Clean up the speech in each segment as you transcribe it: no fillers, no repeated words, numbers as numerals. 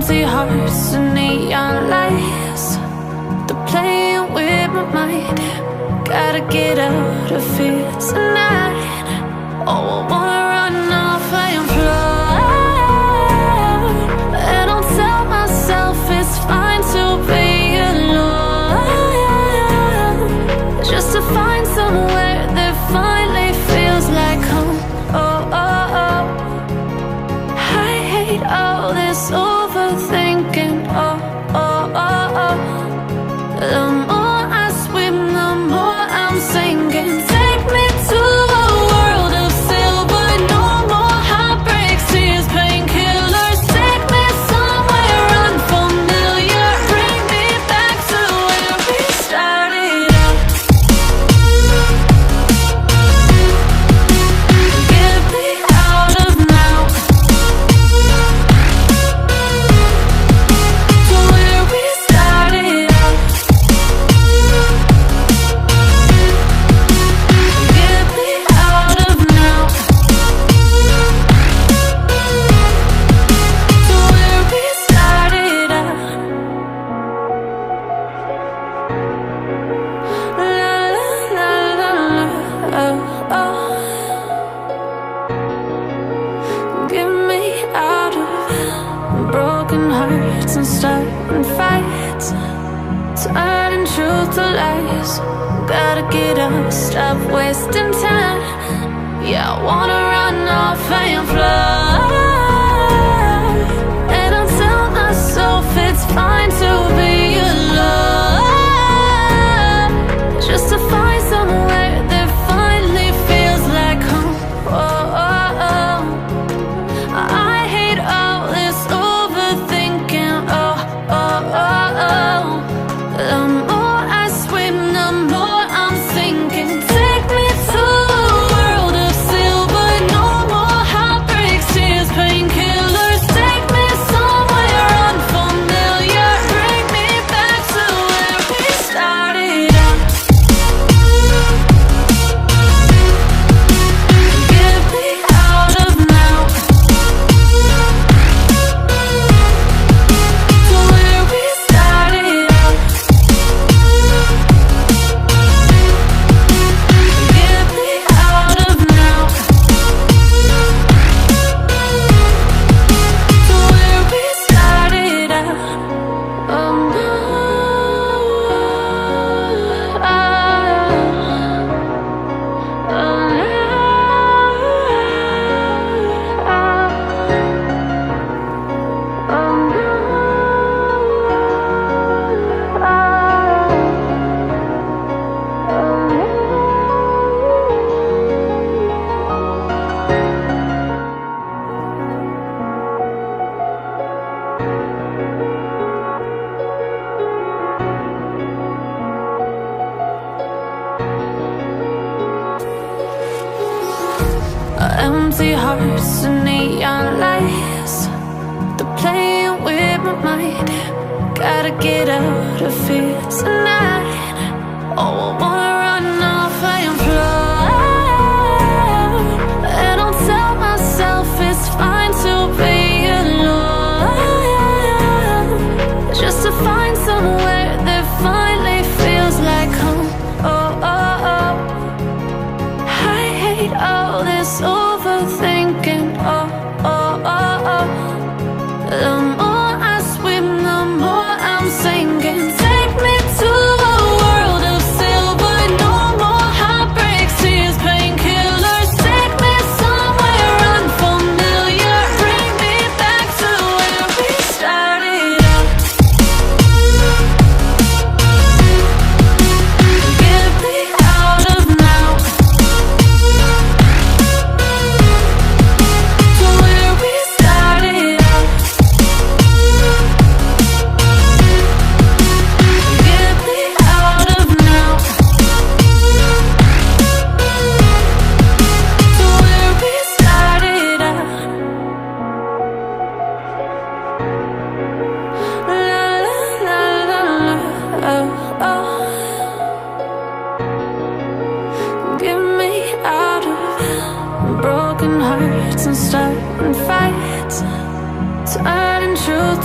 Empty hearts and neon lights, they're playing with my mind. Gotta get out of here tonight. Oh, I wanna run off and fly, and I'll tell myself it's fine to be alone, just to find somewhere that finally feels like home. Oh, oh, oh. I hate all this overthinking. Oh, oh, oh, oh. The more I swim, the more I'm sinking. Take me to a world of silver. No more heartbreaks, tears, painkillers. Take me somewhere unfamiliar. Bring me back to where we started out. Get me out of now, to where we started out. Get me out of now, to where we started out. La la la la la, oh, oh. Get me out of broken hearts and starting fights, turning truth to lies. Gotta get up, stop wasting time. Yeah, I wanna run off and fly, and I'll tell myself it's fine to be alone, just to find somewhere that finally feels like home. Oh, oh, oh. I hate all this overthinking. Oh, oh, oh, oh. The more I swim, the more I'm sinking. Take me to a world of silver. No more heartbreaks, tears, painkillers. Take me somewhere unfamiliar. Bring me back to where we started out. Get me out of now, to where we started out. Get me out of now, to where we started out. Oh no, empty hearts and neon lights, they're playing with my mind. Gotta get out of here tonight. Oh, I wanna run off and fly, and I'll tell myself it's fine to be alone, just to find somewhere that finally feels like home. Oh, oh, oh. I hate all this overthinking. Oh, oh, oh, oh. The more I swim, the more I'm sinking. Take me to a world of silver.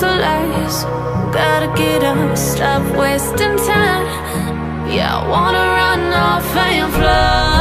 to lies. Gotta get up, stop wasting time. Yeah, I wanna run off and fly.